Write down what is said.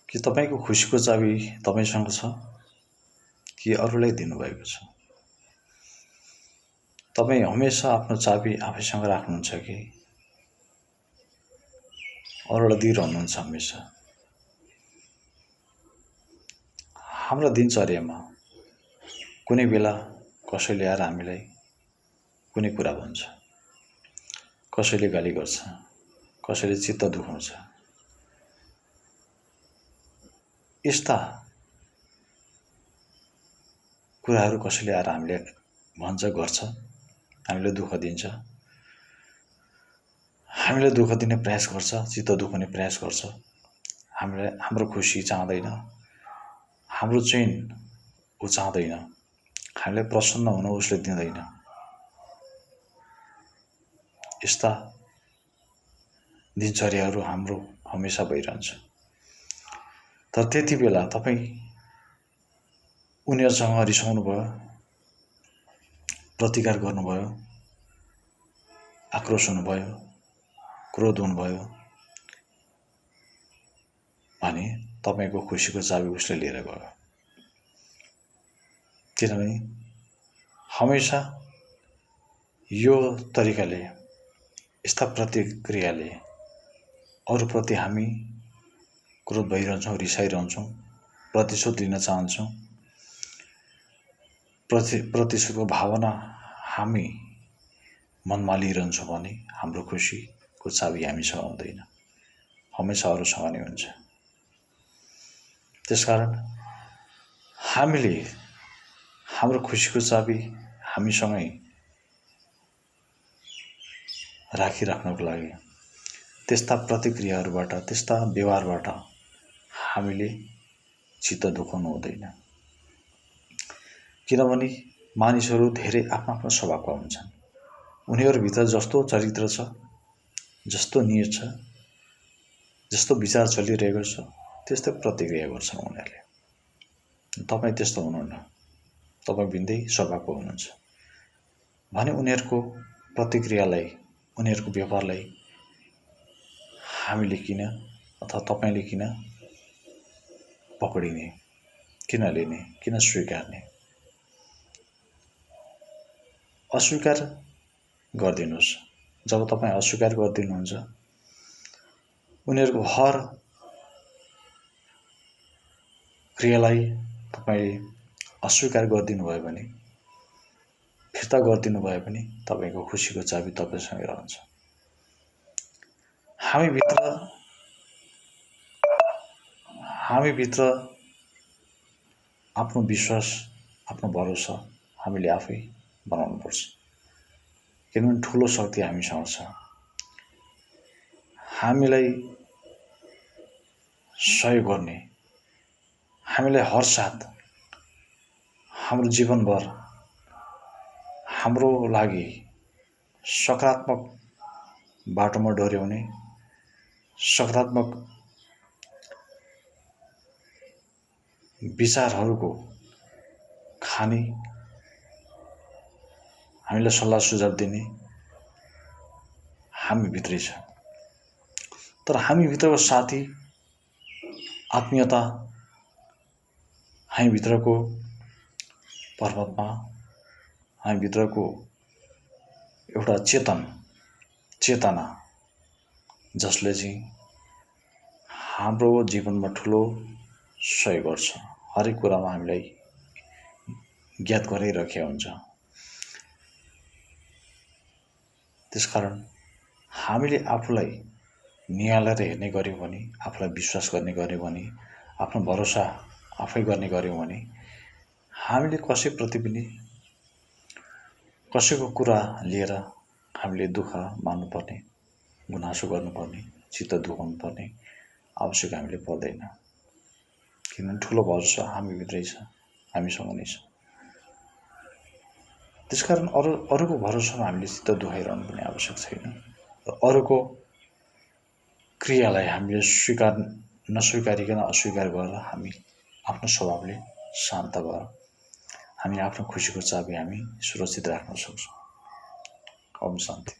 कि तपाईँको खुसीको चाबी तपाईँसँग छ कि अरूलाई दिनुभएको छ? तपाईँ हमेसा आफ्नो चाबी आफैसँग राख्नुहुन्छ कि अरूलाई दिइरहनुहुन्छ हमेसा? हाम्रो दिनचर्यामा कुनै बेला कसैले आएर हामीलाई कुनै कुरा भन्छ, कसैले गाली गर्छ, कसैले चित्त दुखाउँछ। यस्ता कुराहरू कसैले आएर हामीले भन्छ, गर्छ, हामीलाई दुःख दिन्छ, हामीलाई दुःख दिने प्रयास गर्छ, चित्त दुखाउने प्रयास गर्छ। हामीलाई हाम्रो खुसी चाहँदैन, हाम्रो चैन ऊ चाहँदैन, हामीलाई प्रसन्न हुन उसले दिँदैन। यस्ता दिनचर्याहरू हाम्रो हमेसा भइरहन्छ। तर त्यति बेला तपाईँ उनीहरूसँग रिसाउनु भयो, प्रतिकार गर्नुभयो, आक्रोश हुनुभयो, क्रोध हुनुभयो भने तपाईँको खुसीको चाबी उसले लिएर गयो। किनभने हमेसा यो तरिकाले, यस्ता प्रतिक्रियाले अरूप्रति हामी क्रोध भइरहन्छौँ, रिसाइरहन्छौँ, प्रतिशोध लिन चाहन्छौँ। प्रतिशोधको भावना हामी मनमा लिइरहन्छौँ भने हाम्रो खुसीको चाबी हामीसँग हुँदैन, हमेसा अरूसँग नै हुन्छ। त्यसकारण हामीले हाम्रो खुसीको चाबी हामीसँगै राखिराख्नको लागि त्यस्ता प्रतिक्रियाहरूबाट, त्यस्ता व्यवहारबाट हामीले चित्त दुखाउनु हुँदैन। किनभने मानिसहरू धेरै आफ्नो आफ्नो स्वभावका हुन्छन्। उनीहरूभित्र जस्तो चरित्र छ, जस्तो नियत छ, जस्तो विचार चलिरहेको छ, त्यस्तै प्रतिक्रिया गर्छन् उनीहरूले। तपाईँ त्यस्तो हुनुहुन्न, तपाईँ भिन्दै स्वभावको हुनुहुन्छ भने उनीहरूको प्रतिक्रियालाई, उनीहरूको व्यवहारलाई हामीले किन अथवा तपाईँले किन पक्डिने, किन लिने, किन स्वीकार्ने? अस्वीकार गरिदिनुहोस्। जब तपाईँ अस्वीकार गरिदिनुहुन्छ, उनीहरूको हर क्रियालाई तपाईँले अस्वीकार गरिदिनु भयो भने, फिर्ता गरिदिनु भयो भने तपाईँको खुसीको चाबी तपाईँसँगै रहन्छ। हामीभित्र आफ्नो विश्वास, आफ्नो भरोसा हामीले आफै बनाउनुपर्छ। किनभने ठुलो शक्ति हामीसँग छ। हामीलाई सहयोग गर्ने, हामीलाई हर साथ हाम्रो जीवनभर हाम्रो लागि सकारात्मक बाटोमा डोर्याउने, सकारात्मक विचारहरूको खाने, हामीलाई सल्लाह सुझाव दिने हामीभित्रै छ। तर हामीभित्रको साथी, आत्मीयता, हामीभित्रको परमात्मा, हामीभित्रको एउटा चेतना जसले चाहिँ हाम्रो जीवनमा ठुलो सहयोग गर्छ, हरेक कुरामा हामीलाई ज्ञात गराइराखेको हुन्छ। त्यसकारण हामीले आफूलाई निहालेर हेर्ने गऱ्यौँ भने, आफूलाई विश्वास गर्ने गऱ्यौँ भने, आफ्नो भरोसा आफै गर्ने गऱ्यौँ भने हामीले कसैप्रति पनि कसैको कुरा लिएर हामीले दुःख मान्नुपर्ने, गुनासो गर्नुपर्ने, चित्त दुखाउनु पर्ने आवश्यक हामीले पर्दैन। किनभने ठुलो भरोसा हामीभित्रै छ, हामीसँग नै छ। त्यसकारण अरूको भरोसामा हामीले चित्त दुखाइरहनु पनि आवश्यक छैन। र अरूको क्रियालाई हामीले नस्वीकारिकन अस्वीकार गरेर हामी आफ्नो स्वभावले शान्त भएर हामी आफ्नो खुसीको चाबी हामी सुरक्षित राख्न सक्छौँ। ओम शान्ति।